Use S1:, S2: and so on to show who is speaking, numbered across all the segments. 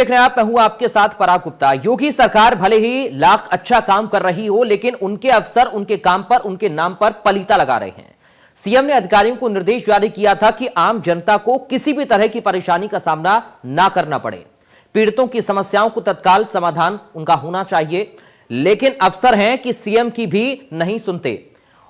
S1: देख रहे हैं आप, मैं हूं आपके साथ पराग गुप्ता। योगी सरकार भले ही लाख अच्छा काम कर रही हो, लेकिन उनके अफसर उनके काम पर, उनके नाम पर पलीता लगा रहे हैं। सीएम ने अधिकारियों को निर्देश जारी किया था कि आम जनता को किसी भी तरह की परेशानी का सामना ना करना पड़े। पीड़ितों की समस्याओं को तत्काल समाधान उनका होना चाहिए, लेकिन अफसर हैं कि सीएम की भी नहीं सुनते।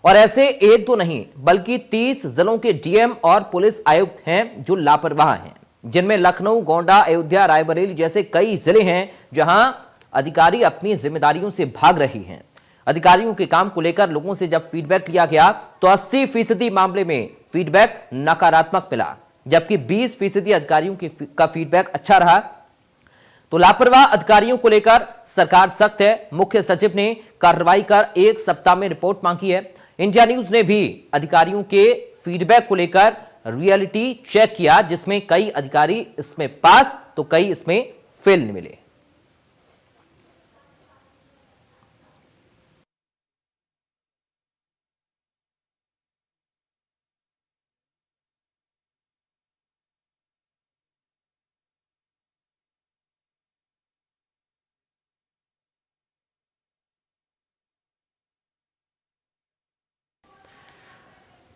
S1: और ऐसे एक दो नहीं बल्कि 30 जिलों के डीएम और पुलिस आयुक्त हैं जो लापरवाह हैं, जिनमें लखनऊ, गोंडा, अयोध्या, रायबरेली जैसे कई जिले हैं जहां अधिकारी अपनी जिम्मेदारियों से भाग रही हैं। अधिकारियों के काम को लेकर लोगों से जब फीडबैक लिया गया तो 80% मामले में फीडबैक नकारात्मक मिला, जबकि 20% अधिकारियों का फीडबैक अच्छा रहा। तो लापरवाह अधिकारियों को लेकर सरकार सख्त है। मुख्य सचिव ने कार्रवाई कर 1 सप्ताह में रिपोर्ट मांगी है। इंडिया न्यूज ने भी अधिकारियों के फीडबैक को लेकर रियलिटी चेक किया, जिसमें कई अधिकारी इसमें पास तो कई इसमें फेल मिले।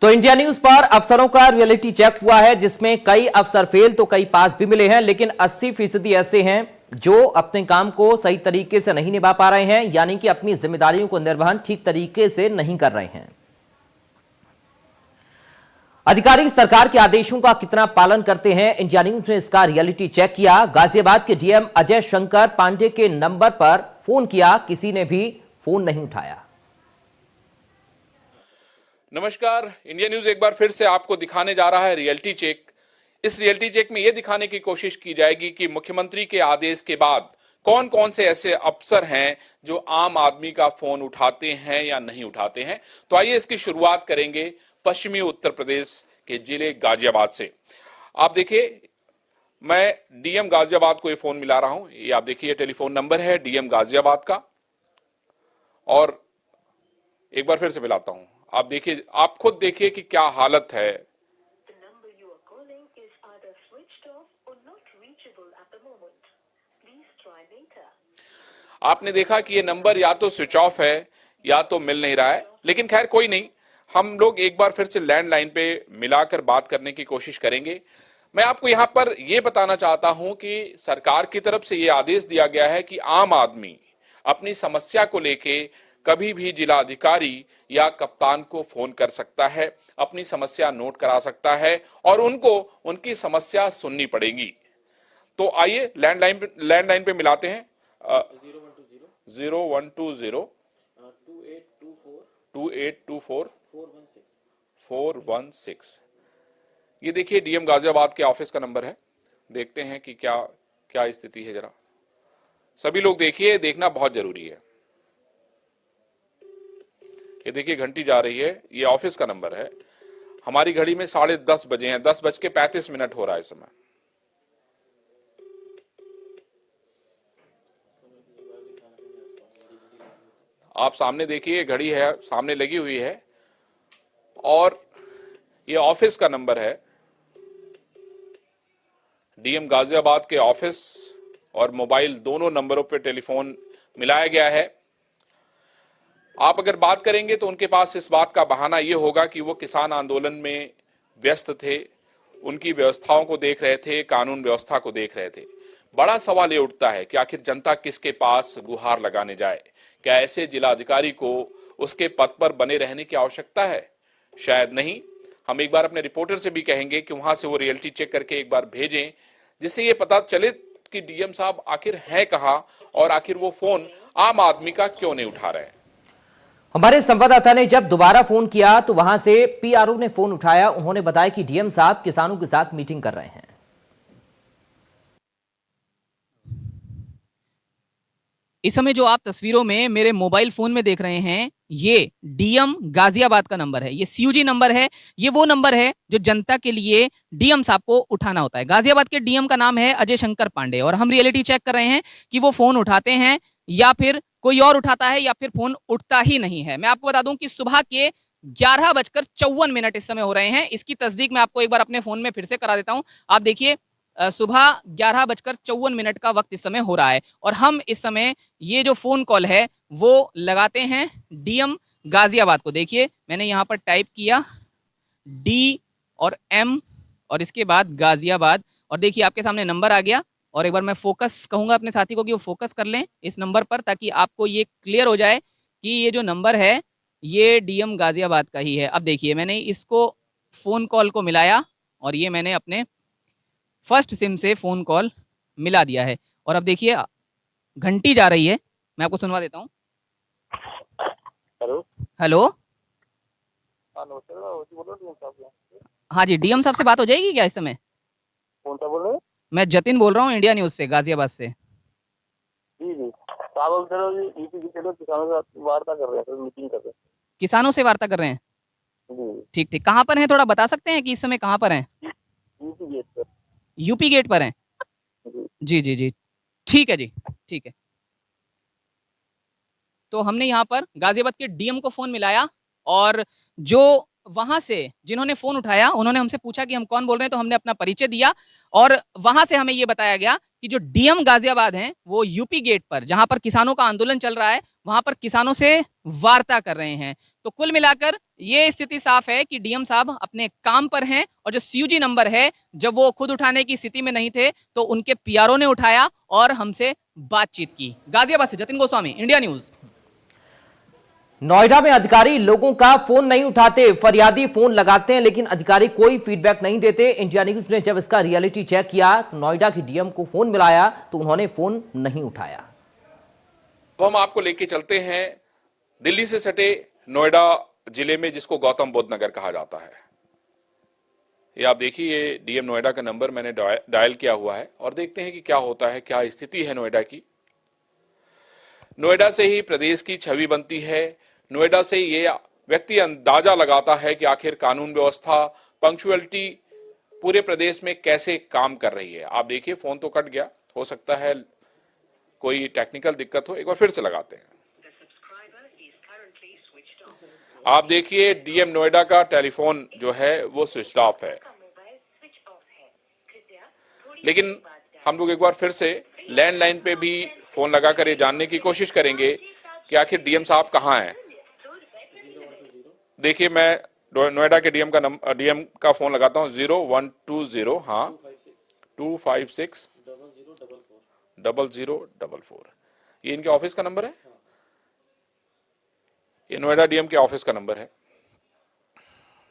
S1: तो इंडिया न्यूज पर अफसरों का रियलिटी चेक हुआ है, जिसमें कई अफसर फेल तो कई पास भी मिले हैं, लेकिन 80% ऐसे हैं जो अपने काम को सही तरीके से नहीं निभा पा रहे हैं, यानी कि अपनी जिम्मेदारियों को निर्वहन ठीक तरीके से नहीं कर रहे हैं। अधिकारी सरकार के आदेशों का कितना पालन करते हैं, इंडिया न्यूज ने इसका रियलिटी चेक किया। गाजियाबाद के डीएम अजय शंकर पांडे के नंबर पर फोन किया, किसी ने भी फोन नहीं उठाया।
S2: नमस्कार, इंडिया न्यूज एक बार फिर से आपको दिखाने जा रहा है रियलिटी चेक। इस रियलिटी चेक में यह दिखाने की कोशिश की जाएगी कि मुख्यमंत्री के आदेश के बाद कौन कौन से ऐसे अफसर हैं जो आम आदमी का फोन उठाते हैं या नहीं उठाते हैं। तो आइए इसकी शुरुआत करेंगे पश्चिमी उत्तर प्रदेश के जिले गाजियाबाद से। आप देखिए, मैं डीएम गाजियाबाद को ये फोन मिला रहा हूं। ये आप देखिए, टेलीफोन नंबर है डीएम गाजियाबाद का, और एक बार फिर से मिलाता हूं। आप देखिए, आप खुद देखिए कि क्या हालत है। आपने देखा कि ये नंबर या तो स्विच ऑफ है या तो मिल नहीं रहा है, लेकिन खैर कोई नहीं, हम लोग एक बार फिर से लैंडलाइन पे मिलाकर बात करने की कोशिश करेंगे। मैं आपको यहां पर यह बताना चाहता हूं कि सरकार की तरफ से यह आदेश दिया गया है कि आम आदमी अपनी समस्या को लेके कभी भी जिला अधिकारी या कप्तान को फोन कर सकता है, अपनी समस्या नोट करा सकता है और उनको उनकी समस्या सुननी पड़ेगी। तो आइए लैंडलाइन पे मिलाते हैं। 0120 2824 416। ये देखिए डीएम गाजियाबाद के ऑफिस का नंबर है। देखते हैं कि क्या क्या स्थिति है। जरा सभी लोग देखिए, देखना बहुत जरूरी है। ये देखिए घंटी जा रही है, ये ऑफिस का नंबर है। हमारी घड़ी में 10:30 बजे हैं, 10:35 हो रहा है इस समय। आप सामने देखिए, घड़ी है सामने लगी हुई है, और ये ऑफिस का नंबर है। डीएम गाजियाबाद के ऑफिस और मोबाइल दोनों नंबरों पे टेलीफोन मिलाया गया है। आप अगर बात करेंगे तो उनके पास इस बात का बहाना यह होगा कि वो किसान आंदोलन में व्यस्त थे, उनकी व्यवस्थाओं को देख रहे थे, कानून व्यवस्था को देख रहे थे। बड़ा सवाल ये उठता है कि आखिर जनता किसके पास गुहार लगाने जाए? क्या ऐसे जिला अधिकारी को उसके पद पर बने रहने की आवश्यकता है? शायद नहीं। हम एक बार अपने रिपोर्टर से भी कहेंगे कि वहां से वो रियलिटी चेक करके एक बार भेजें, जिससे ये पता चले कि डीएम साहब आखिर है कहां और आखिर वो फोन आम आदमी का क्यों नहीं उठा रहे हैं।
S1: हमारे संवाददाता ने जब दोबारा फोन किया तो वहां से पीआरओ ने फोन उठाया। उन्होंने बताया कि डीएम साहब किसानों के साथ मीटिंग कर रहे हैं।
S3: इस समय जो आप तस्वीरों में मेरे मोबाइल फोन में देख रहे हैं, ये डीएम गाजियाबाद का नंबर है, ये सीयूजी नंबर है। ये वो नंबर है जो जनता के लिए डीएम साहब को उठाना होता है। गाजियाबाद के डीएम का नाम है अजय शंकर पांडे, और हम रियलिटी चेक कर रहे हैं कि वो फोन उठाते हैं या फिर कोई और उठाता है या फिर फोन उठता ही नहीं है। मैं आपको बता दूं कि सुबह के 11:54 इस समय हो रहे हैं। इसकी तस्दीक मैं आपको एक बार अपने फोन में फिर से करा देता हूं। आप देखिए, सुबह 11:54 का वक्त इस समय हो रहा है और हम इस समय ये जो फोन कॉल है वो लगाते हैं डीएम गाजियाबाद को। देखिए मैंने यहाँ पर टाइप किया डी और एम और इसके बाद गाजियाबाद और देखिए आपके सामने नंबर आ गया। और एक बार मैं फोकस कहूंगा अपने साथी को कि वो फोकस कर लें इस नंबर पर ताकि आपको ये क्लियर हो जाए कि ये जो नंबर है ये डीएम गाजियाबाद का ही है। अब देखिए मैंने इसको फोन कॉल को मिलाया और ये मैंने अपने फर्स्ट सिम से फोन कॉल मिला दिया है और अब देखिए घंटी जा रही है। मैं आपको सुनवा देता हूँ।
S4: हेलो।
S3: हेलो।
S4: हाँ नमस्ते जी, बोलो डीएम साहब से।
S3: हाँ जी, डीएम साहब से बात हो जाएगी क्या इस समय?
S4: कौन सा बोल रहे हैं?
S3: मैं जतिन बोल रहा हूँ इंडिया न्यूज से, गाजियाबाद से।
S4: जी जी, आप बोल रहे हो जी, यूपी के लोग किसानों से वार्ता कर रहे हैं, मीटिंग कर रहे हैं।
S3: किसानों से वार्ता कर रहे हैं?
S4: जी
S3: ठीक ठीक, कहाँ पर हैं थोड़ा बता सकते हैं कि इस समय कहाँ पर हैं?
S4: यूपी गेट पर।
S3: यूपी गेट पर हैं?
S4: जी
S3: जी जी जी, ठीक है जी, ठीक है। तो हमने यहाँ पर गाजियाबाद के डीएम को फोन मिलाया और जो वहां से जिन्होंने फोन उठाया उन्होंने हमसे पूछा कि हम कौन बोल रहे हैं, तो हमने अपना परिचय दिया और वहां से हमें ये बताया गया कि जो डीएम गाजियाबाद हैं वो यूपी गेट पर जहां पर किसानों का आंदोलन चल रहा है वहां पर किसानों से वार्ता कर रहे हैं। तो कुल मिलाकर ये स्थिति साफ है कि डीएम साहब अपने काम पर हैं और जो सीयूजी नंबर है जब वो खुद उठाने की स्थिति में नहीं थे तो उनके पीआरओ ने उठाया और हमसे बातचीत की। गाजियाबाद से जतिन गोस्वामी, इंडिया न्यूज।
S1: नोएडा में अधिकारी लोगों का फोन नहीं उठाते, फरियादी फोन लगाते हैं लेकिन अधिकारी कोई फीडबैक नहीं देते। इंडिया न्यूज ने जब इसका रियलिटी चेक किया तो नोएडा की डीएम को फोन मिलाया तो उन्होंने फोन नहीं उठाया।
S2: तो हम आपको लेके चलते हैं दिल्ली से सटे नोएडा जिले में, जिसको गौतम बुद्ध नगर कहा जाता है। ये आप देखिए, ये डीएम नोएडा का नंबर मैंने डायल किया हुआ है और देखते हैं कि क्या होता है, क्या स्थिति है नोएडा की। नोएडा से ही प्रदेश की छवि बनती है। नोएडा से ये व्यक्ति अंदाजा लगाता है कि आखिर कानून व्यवस्था, पंक्चुअलिटी पूरे प्रदेश में कैसे काम कर रही है। आप देखिए फोन तो कट गया, हो सकता है कोई टेक्निकल दिक्कत हो, एक बार फिर से लगाते हैं। आप देखिए डीएम नोएडा का टेलीफोन जो है वो स्विच ऑफ है, लेकिन हम लोग एक बार फिर से लैंडलाइन पे भी फोन लगाकर ये जानने की कोशिश करेंगे कि आखिर डीएम साहब कहाँ हैं। देखिए मैं नोएडा के डीएम का फोन लगाता हूँ 0120 हाँ 2560044। ये इनके ऑफिस का नंबर है, ये नोएडा डीएम के ऑफिस का नंबर है।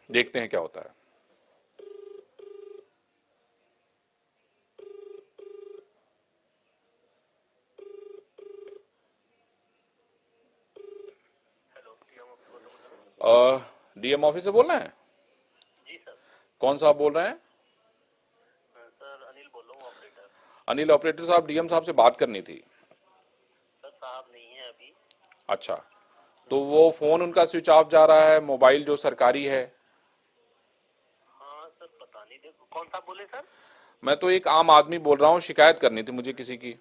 S2: देखते हैं क्या होता है। डीएम ऑफिस से बोल रहे हैं?
S4: जी सर।
S2: कौन सा आप बोल रहे हैं?
S4: सर अनिल बोल रहा हूँ, ऑपरेटर।
S2: अनिल ऑपरेटर साहब, डीएम साहब से बात करनी थी।
S4: सर साहब नहीं है अभी।
S2: अच्छा, तो वो फोन उनका स्विच ऑफ जा रहा है, मोबाइल जो सरकारी है।
S4: हाँ सर पता नहीं, देखो कौन सा बोले सर?
S2: मैं तो एक आम आदमी बोल रहा हूँ, शिकायत करनी थी मुझे किसी की।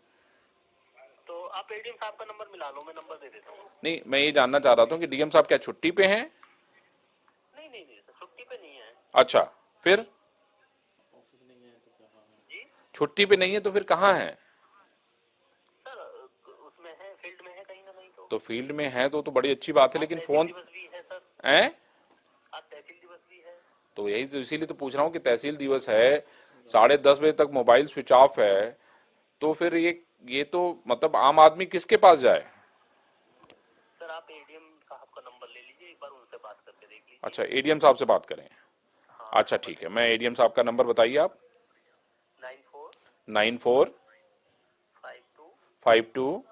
S4: तो आप एडीएम साहब का नंबर मिला लो, मैं नंबर दे देता हूँ।
S2: नहीं, मैं ये जानना चाह रहा था कि डीएम साहब क्या छुट्टी पे हैं?
S4: नहीं नहीं नहीं सर, छुट्टी पे नहीं है।
S2: अच्छा, फिर
S4: जी
S2: छुट्टी पे नहीं है तो फिर कहाँ है?
S4: सर उसमें है, फील्ड में है कहीं ना कहीं।
S2: तो फील्ड में है तो बड़ी अच्छी बात है, लेकिन फोन
S4: दिवस भी है सर।
S2: है
S4: आज तहसील दिवस भी है।
S2: तो यही तो, इसीलिए तो पूछ रहा हूँ कि तहसील दिवस है, 10:30 बजे तक मोबाइल स्विच ऑफ है, तो फिर ये तो मतलब आम आदमी किसके पास जाए?
S4: सर आप एडीएम साहब का नंबर ले लीजिए, एक बार उनसे बात करके देख लीजिए।
S2: अच्छा, एडीएम साहब से बात करें। अच्छा ठीक है, मैं एडीएम साहब का नंबर बताइए आप। 94 52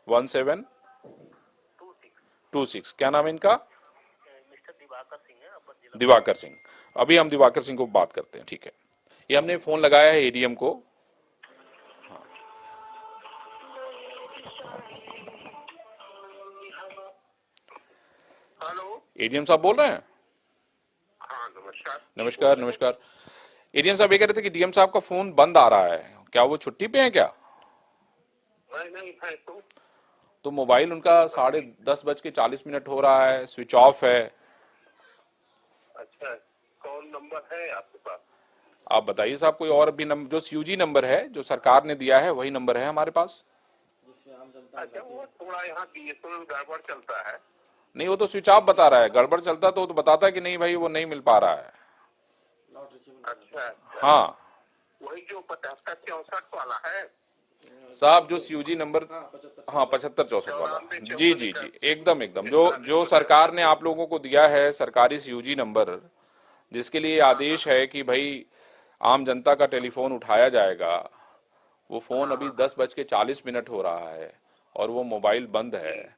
S2: 12 17 26। क्या नाम है इनका?
S4: मिस्टर दिवाकर सिंह है, अपर जिला।
S2: दिवाकर सिंह। अभी हम दिवाकर सिंह को बात करते हैं, ठीक है। ये हमने फोन लगाया है एडीएम को।
S4: हेलो।
S2: एडीएम साहब बोल रहे हैं?
S4: हाँ नमस्कार।
S2: नमस्कार नमस्कार। एडीएम साहब ये कह रहे थे कि डीएम साहब का फोन बंद आ रहा है, क्या वो छुट्टी पे हैं क्या?
S4: नहीं है
S2: तो मोबाइल उनका 10:30 बज के 40 मिनट हो रहा है, स्विच ऑफ है।
S4: अच्छा, कौन नंबर है आपके पास?
S2: आप बताइए साहब, कोई और भी नंबर? जो सीयूजी नंबर है जो सरकार ने दिया है वही नंबर है हमारे पास।
S4: अच्छा, वो थोड़ा यहाँ बीएसएनएल गड़बड़ चलता है।
S2: नहीं, वो तो स्विच ऑफ बता रहा है। गड़बड़ चलता तो बताता कि नहीं भाई वो नहीं मिल पा रहा है।
S4: अच्छा,
S2: हाँ
S4: वही जो 7564 वाला है
S2: साहब, जो सीयूजी नंबर, हाँ 7564 वाला। जी जी जी, एकदम एकदम, जो सरकार ने आप लोगों को दिया है सरकारी सीयूजी नंबर, जिसके लिए आदेश है कि भाई आम जनता का टेलीफोन उठाया जाएगा, वो फोन अभी 10:40 हो रहा है और वो मोबाइल बंद है।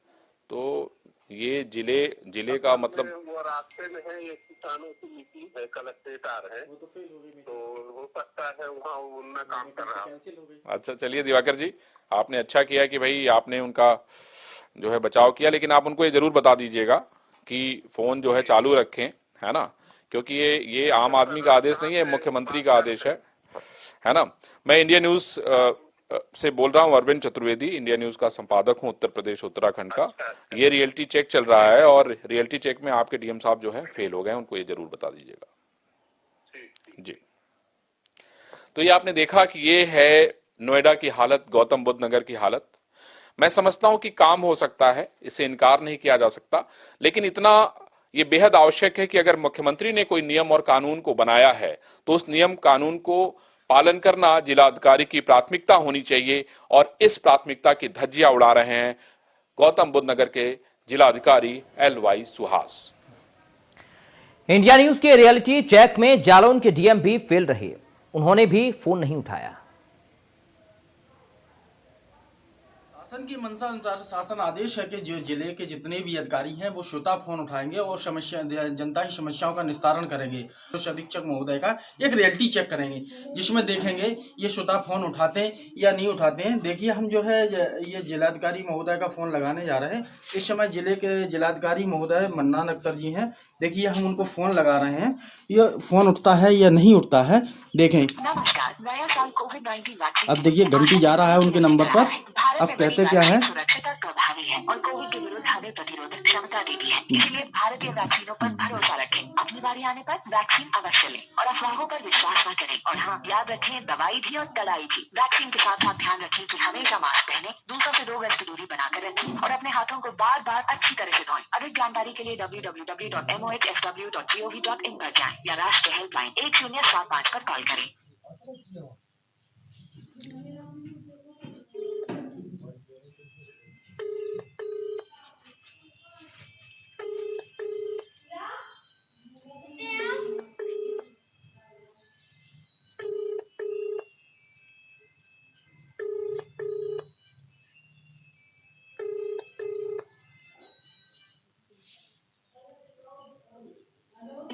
S2: तो ये जिले का मतलब,
S4: वो रास्ते में है, ये किसानों की मीटिंग है, कलेक्ट्रेट आ रहे हैं, तो हो सकता है वहाँ उनमें काम कर रहा है।
S2: अच्छा चलिए दिवाकर जी, आपने अच्छा किया कि भाई आपने उनका जो है बचाव किया, लेकिन आप उनको ये जरूर बता दीजिएगा कि फोन जो है चालू रखें, है ना, क्योंकि ये आम आदमी का आदेश नहीं है, मुख्यमंत्री का आदेश है ना। मैं इंडिया न्यूज से बोल रहा हूँ, अरविंद चतुर्वेदी, इंडिया न्यूज का संपादक हूँ उत्तर प्रदेश उत्तराखंड का। ये रियलिटी चेक चल रहा है और रियलिटी चेक में आपके डीएम साहब जो है फेल हो गए, उनको ये जरूर बता दीजिएगा जी। तो ये आपने देखा कि ये है नोएडा की हालत, गौतम बुद्ध नगर की हालत। मैं समझता हूं कि काम हो सकता है, इसे इनकार नहीं किया जा सकता, लेकिन इतना ये बेहद आवश्यक है कि अगर मुख्यमंत्री ने कोई नियम और कानून को बनाया है तो उस नियम कानून को पालन करना जिलाधिकारी की प्राथमिकता होनी चाहिए। और इस प्राथमिकता की धज्जियां उड़ा रहे हैं गौतम बुद्ध नगर के जिलाधिकारी LY सुहास।
S1: इंडिया न्यूज के रियलिटी चेक में जालौन के डीएम भी फेल रहे, उन्होंने भी फोन नहीं उठाया।
S5: शासन की मंशा अनुसार शासन आदेश है कि जो जिले के जितने भी अधिकारी हैं वो स्वतः फोन उठाएंगे और जनता की समस्याओं का निस्तारण करेंगे। पुलिस अधीक्षक महोदय का एक रियलिटी चेक करेंगे जिसमें देखेंगे ये स्वतः फोन उठाते हैं या नहीं उठाते हैं। देखिए, हम जो है ये जिलाधिकारी महोदय का फोन लगाने जा रहे हैं। इस समय जिले के जिलाधिकारी महोदय मन्नान अख्तर जी हैं। देखिए, हम उनको फोन लगा रहे हैं, ये फोन उठता है या नहीं उठता है, देखें। अब देखिए घंटी जा रहा है उनके नंबर पर। अब कहते क्या है,
S6: सुरक्षित और प्रभावी है और कोविड के विरुद्ध हमें प्रतिरोधक क्षमता देती है। इसलिए भारतीय वैक्सीनों पर भरोसा रखें। अपनी बारी आने पर वैक्सीन अवश्य लें और अफवाहों पर विश्वास न करें। और हाँ, याद रखें, दवाई भी और कड़ाई भी। वैक्सीन के साथ साथ ध्यान रखें कि हमेशा मास्क पहने, दूसरों से 2 गज की दूरी बनाकर रखें और अपने हाथों को बार बार अच्छी तरह से धोएं। अधिक जानकारी के लिए www.mohsw.gov.in पर जाएं या राष्ट्रीय हेल्पलाइन 1075 पर कॉल करें।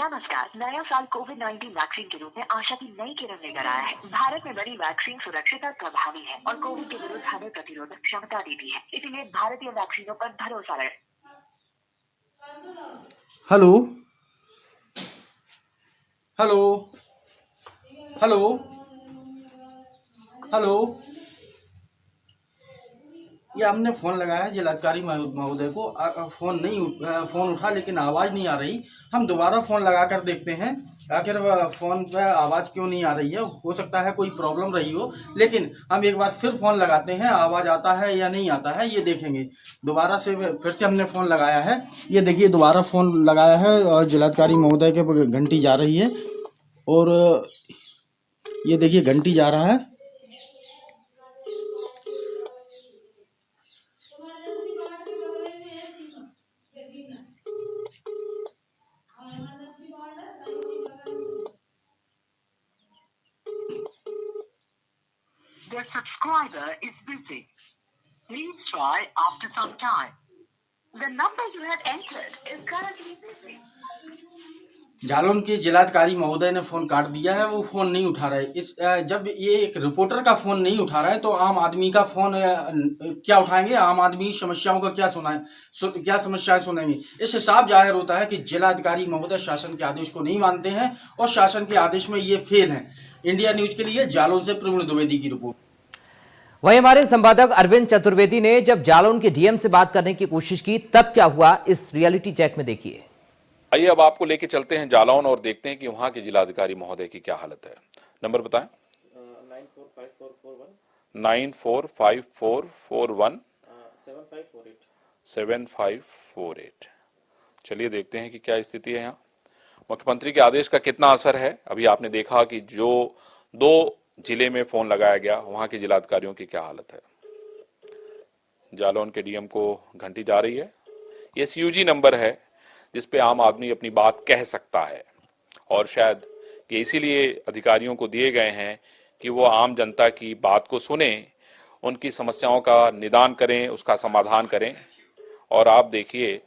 S6: नमस्कार। नया साल कोविड-19 वैक्सीन के रूप में आशा की नई किरण लेकर आया है। भारत में बनी वैक्सीन सुरक्षित और प्रभावी है और कोविड के विरुद्ध हमें प्रतिरोधक क्षमता देती है। इसलिए भारतीय वैक्सीनों पर भरोसा रखें।
S5: हेलो हेलो हेलो हेलो, ये हमने फोन लगाया है जिलाधिकारी महोदय को, फोन उठा लेकिन आवाज नहीं आ रही। हम दोबारा फोन लगा कर देखते हैं आखिर फोन पे आवाज क्यों नहीं आ रही है। हो सकता है कोई प्रॉब्लम रही हो, लेकिन हम एक बार फिर फोन लगाते हैं, आवाज आता है या नहीं आता है ये देखेंगे। दोबारा से फिर से हमने फोन लगाया है, ये देखिए दोबारा फोन लगाया है और जिलाधिकारी महोदय के घंटी जा रही है और ये देखिए घंटी जा रहा है।
S6: The subscriber is busy. Please try after some time. The number you have entered is currently busy.
S5: Jalaun के जिलाधिकारी महोदय ने फोन काट दिया है, वो फोन नहीं उठा रहे। जब ये एक रिपोर्टर का फोन नहीं उठा रहा है तो आम आदमी का फोन क्या उठाएंगे? आम आदमी समस्याओं का क्या समस्याएं सुनेंगे? इससे साफ जाहिर होता है कि जिलाधिकारी महोदय शासन के आदेश को नहीं मानते हैं और शासन के आदेश में ये फेल है। इंडिया न्यूज के लिए जालौन से प्रवीण द्विवेदी की रिपोर्ट।
S1: वहीं हमारे संपादक अरविंद चतुर्वेदी ने जब जालौन के डीएम से बात करने की कोशिश की तब क्या हुआ, इस रियलिटी चेक में देखिए।
S2: आइए अब आपको लेके चलते हैं जालौन और देखते हैं कि वहां के जिलाधिकारी महोदय की क्या हालत है। नंबर बताएं। 945441 7548। चलिए देखते हैं कि क्या स्थिति है यहाँ। मुख्यमंत्री के आदेश का कितना असर है। अभी आपने देखा कि जो 2 जिले में फोन लगाया गया वहां के जिलाधिकारियों की क्या हालत है। जालौन के डीएम को घंटी जा रही है। ये सीयूजी नंबर है जिसपे आम आदमी अपनी बात कह सकता है और शायद कि इसीलिए अधिकारियों को दिए गए हैं कि वो आम जनता की बात को सुने, उनकी समस्याओं का निदान करें, उसका समाधान करें। और आप देखिए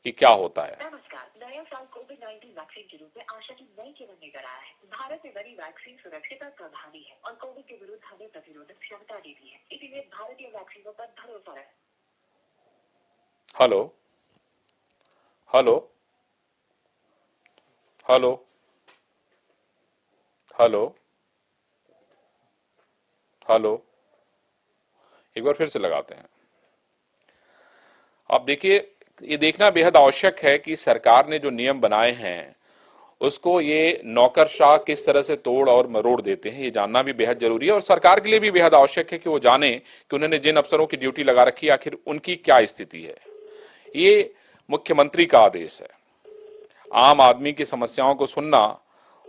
S2: कि क्या होता है।
S6: नमस्कार, नया साल कोविड-19 वैक्सीन के रूप में आशा की नई किरण लेकर आया है। भारत में बनी वैक्सीन सुरक्षित और प्रभावी है और कोविड के विरुद्ध हमें प्रतिरोधक क्षमता देती है। इसीलिए भारतीय वैक्सीनों पर भरोसा रखें।
S2: Hello hello hello hello hello, एक बार फिर से लगाते हैं। आप देखिए, ये देखना बेहद आवश्यक है कि सरकार ने जो नियम बनाए हैं उसको ये नौकरशाह किस तरह से तोड़ और मरोड़ देते हैं, ये जानना भी बेहद जरूरी है। और सरकार के लिए भी बेहद आवश्यक है कि वो जाने कि उन्होंने जिन अफसरों की ड्यूटी लगा रखी है आखिर उनकी क्या स्थिति है। ये मुख्यमंत्री का आदेश है। आम आदमी की समस्याओं को सुनना,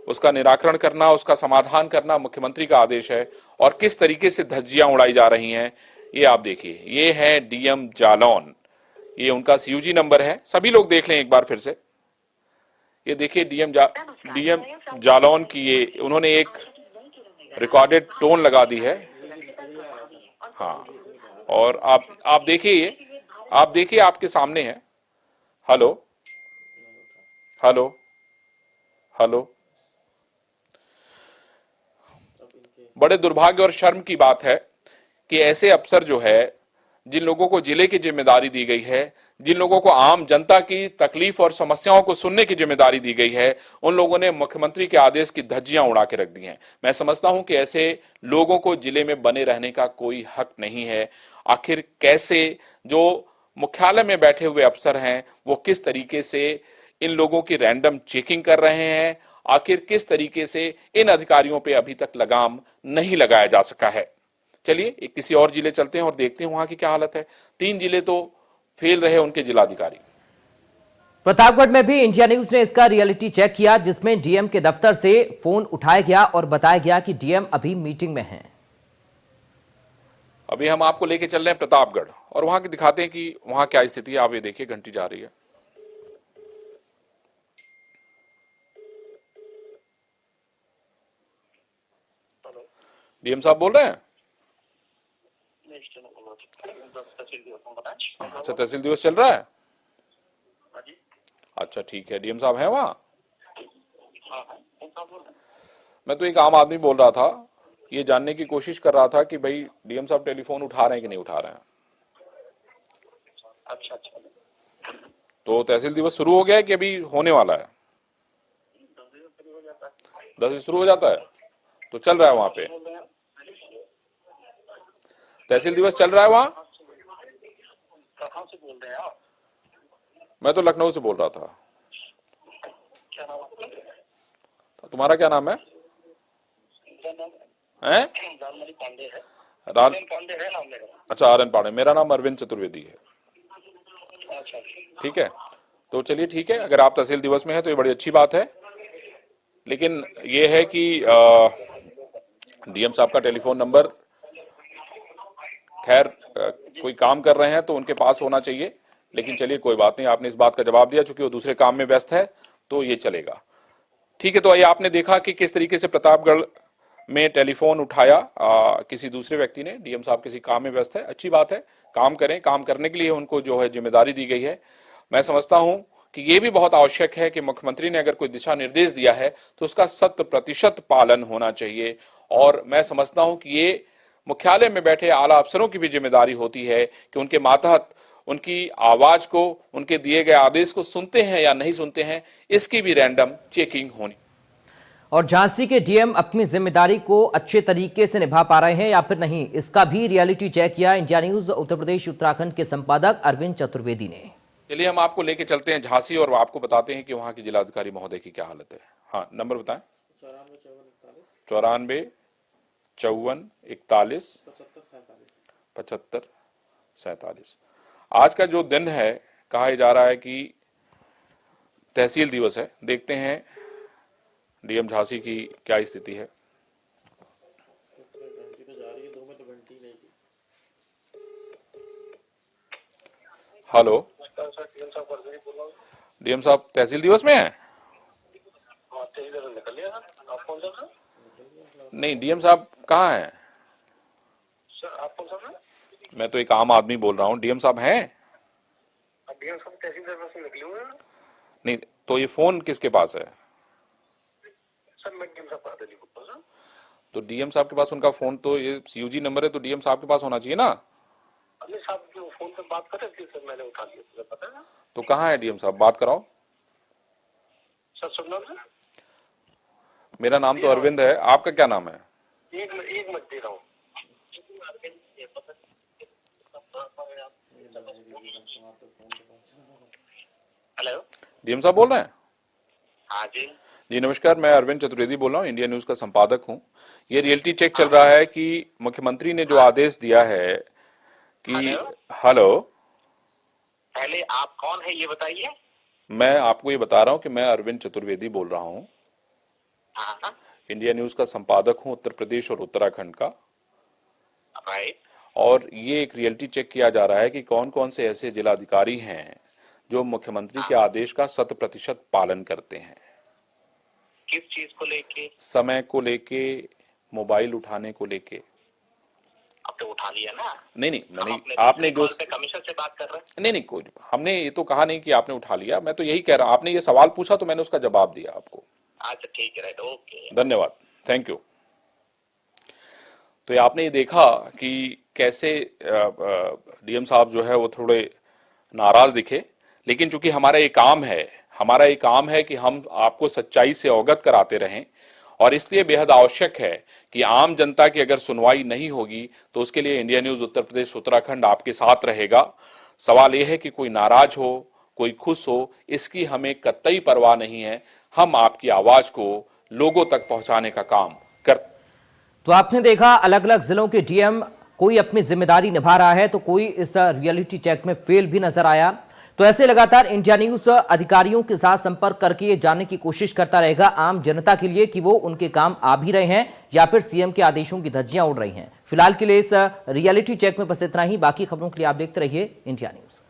S2: उसका निराकरण करना, उसका समाधान करना मुख्यमंत्री का आदेश है। और किस तरीके से धज्जियां उड़ाई जा रही हैं ये आप देखिए। ये है डीएम जालौन, ये उनका सीयूजी नंबर है। सभी लोग देख लें एक बार फिर से। ये देखिए डीएम जालौन की ये उन्होंने एक रिकॉर्डेड टोन लगा दी है। हाँ, और आप देखिए, ये आप देखिए आपके सामने है। Hello hello hello. बड़े दुर्भाग्य और शर्म की बात है कि ऐसे अफसर जो है, जिन लोगों को जिले की जिम्मेदारी दी गई है, जिन लोगों को आम जनता की तकलीफ और समस्याओं को सुनने की जिम्मेदारी दी गई है, उन लोगों ने मुख्यमंत्री के आदेश की धज्जियां उड़ा के रख दी हैं। मैं समझता हूं कि ऐसे लोगों को जिले में बने रहने का कोई हक नहीं है। आखिर कैसे जो मुख्यालय में बैठे हुए अफसर हैं वो किस तरीके से इन लोगों की रैंडम चेकिंग कर रहे हैं, आखिर किस तरीके से इन अधिकारियों पे अभी तक लगाम नहीं लगाया जा सका है। चलिए किसी और जिले चलते हैं और देखते हैं वहां की क्या हालत है। 3 जिले तो फेल रहे उनके जिलाधिकारी।
S1: प्रतापगढ़ में भी इंडिया न्यूज ने इसका रियलिटी चेक किया, जिसमें डीएम के दफ्तर से फोन उठाया गया और बताया गया कि डीएम अभी मीटिंग में हैं।
S2: अभी हम आपको लेके चल रहे हैं प्रतापगढ़ और वहां की दिखाते हैं कि वहां क्या स्थिति है। आप ये देखिए, घंटी जा रही है। डीएम साहब बोल रहे हैं? अच्छा, तहसील दिवस चल रहा है। अच्छा ठीक है, डीएम साहब हैं वहां? मैं तो एक आम आदमी बोल रहा था, ये जानने की कोशिश कर रहा था कि भाई डीएम साहब टेलीफोन उठा रहे हैं कि नहीं उठा रहे हैं।
S4: अच्छा,
S2: तो तहसील दिवस शुरू हो गया है कि अभी होने वाला है? 10 बजे शुरू हो जाता है, तो चल रहा है वहां पे तहसील दिवस चल रहा है वहां।
S4: कहाँ से बोल रहे हैं आप?
S2: मैं तो लखनऊ से बोल रहा था।
S4: क्या नाम है?
S2: तुम्हारा क्या नाम है? हैं?
S4: राममणि पांडे है।
S2: राल
S4: पांडे है नाम मेरा।
S2: अच्छा, आर एन पांडे। मेरा नाम अरविंद चतुर्वेदी है।
S4: अच्छा,
S2: ठीक है, तो चलिए ठीक है, अगर आप तहसील दिवस में हैं तो ये बड़ी अच्छी बात है। लेकिन ये है कि डीएम साहब का टेलीफोन नंबर, खैर कोई काम कर रहे हैं तो उनके पास होना चाहिए। लेकिन चलिए कोई बात नहीं, आपने इस बात का जवाब दिया, चूंकि वो दूसरे काम में व्यस्त है तो ये चलेगा। ठीक है, तो आइए, आपने देखा कि किस तरीके से प्रतापगढ़ में टेलीफोन उठाया किसी दूसरे व्यक्ति ने। डीएम साहब किसी काम में व्यस्त है, अच्छी बात है, काम करें। काम करने के लिए उनको जो है जिम्मेदारी दी गई है। मैं समझता हूं कि ये भी बहुत आवश्यक है कि मुख्यमंत्री ने अगर कोई दिशा निर्देश दिया है तो उसका 100% पालन होना चाहिए। और मैं समझता हूं कि ये मुख्यालय में बैठे आला अफसरों की भी जिम्मेदारी होती है कि उनके मातहत उनकी आवाज को, उनके दिए गए आदेश को सुनते हैं या नहीं सुनते हैं, इसकी भी रैंडम चेकिंग होनी।
S1: और झांसी के डीएम अपनी जिम्मेदारी को अच्छे तरीके से निभा पा रहे हैं या फिर नहीं, इसका भी रियलिटी चेक किया इंडिया न्यूज उत्तर प्रदेश उत्तराखंड के संपादक अरविंद चतुर्वेदी ने।
S2: चलिए हम आपको लेके चलते हैं झांसी और आपको बताते हैं कि वहां की जिलाधिकारी महोदय की क्या हालत है। हाँ, नंबर बताएं। 94-54-41-75-47। आज का जो दिन है, कहा जा रहा है कि तहसील दिवस है। देखते हैं डीएम झांसी की क्या स्थिति है। हेलो डीएम साहब, तहसील दिवस में है? नहीं, डीएम साहब कहाँ हैं? मैं तो एक आम आदमी बोल रहा हूँ, डीएम साहब हैं? नहीं, तो ये फोन किसके पास है? तो डीएम साहब के पास उनका फोन, तो ये सीयूजी नंबर है, तो डीएम साहब के पास होना चाहिए ना?
S4: साहब जो फोन पे बात कर रहे थे सर, मैंने उठा लिया, तुझे पता है ना?
S2: तो कहाँ है डीएम साहब, बात कराओ।
S4: सर सुन रहे?
S2: मेरा नाम तो अरविंद है, आपका क्या नाम है?
S4: एक मिनट दे रहा हूँ। हेलो,
S2: डीएम साहब बोल रहे हैं?
S4: हाँ जी
S2: जी नमस्कार, मैं अरविंद चतुर्वेदी बोल रहा हूँ, इंडिया न्यूज का संपादक हूँ। ये रियलिटी चेक चल रहा है कि मुख्यमंत्री ने जो आदेश दिया है कि हेलो,
S4: पहले आप कौन है ये बताइए।
S2: मैं आपको ये बता रहा हूँ कि मैं अरविंद चतुर्वेदी बोल रहा हूँ,
S4: हाँ,
S2: इंडिया न्यूज का संपादक हूँ उत्तर प्रदेश और उत्तराखंड का।
S4: राइट।
S2: और ये एक रियलिटी चेक किया जा रहा है कि कौन कौन से ऐसे जिलाधिकारी हैं जो मुख्यमंत्री के आदेश का 100% पालन करते हैं।
S4: किस चीज को लेके?
S2: समय को लेके, मोबाइल उठाने को लेके।
S4: अब तो उठा लिया ना।
S2: नहीं, मैंने आपने जो
S4: कमिश्नर से बात कर रहे हैं।
S2: नहीं, कोई हमने ये तो कहा नहीं कि आपने उठा लिया, मैं तो यही कह रहा हूं, आपने ये सवाल पूछा तो मैंने उसका जवाब दिया आपको।
S4: अच्छा ठीक है, राइट, ओके,
S2: धन्यवाद, थैंक यू। तो आपने ये देखा कि कैसे डीएम साहब जो है वो थोड़े नाराज दिखे, लेकिन चूंकि हमारा ये काम है कि हम आपको सच्चाई से अवगत कराते रहें, और इसलिए बेहद आवश्यक है कि आम जनता की अगर सुनवाई नहीं होगी तो उसके लिए इंडिया न्यूज उत्तर प्रदेश उत्तराखंड आपके साथ रहेगा। सवाल यह है कि कोई नाराज हो, कोई खुश हो, इसकी हमें कतई परवाह नहीं है। हम आपकी आवाज को लोगों तक पहुंचाने का काम कर।
S1: तो आपने देखा अलग अलग जिलों के डीएम कोई अपनी जिम्मेदारी निभा रहा है तो कोई इस रियलिटी चेक में फेल भी नजर आया। तो ऐसे लगातार इंडिया न्यूज अधिकारियों के साथ संपर्क करके ये जानने की कोशिश करता रहेगा आम जनता के लिए कि वो उनके काम आ भी रहे हैं या फिर सीएम के आदेशों की धज्जियां उड़ रही हैं। फिलहाल के लिए इस रियलिटी चेक में बस इतना ही। बाकी खबरों के लिए आप देखते रहिए इंडिया न्यूज।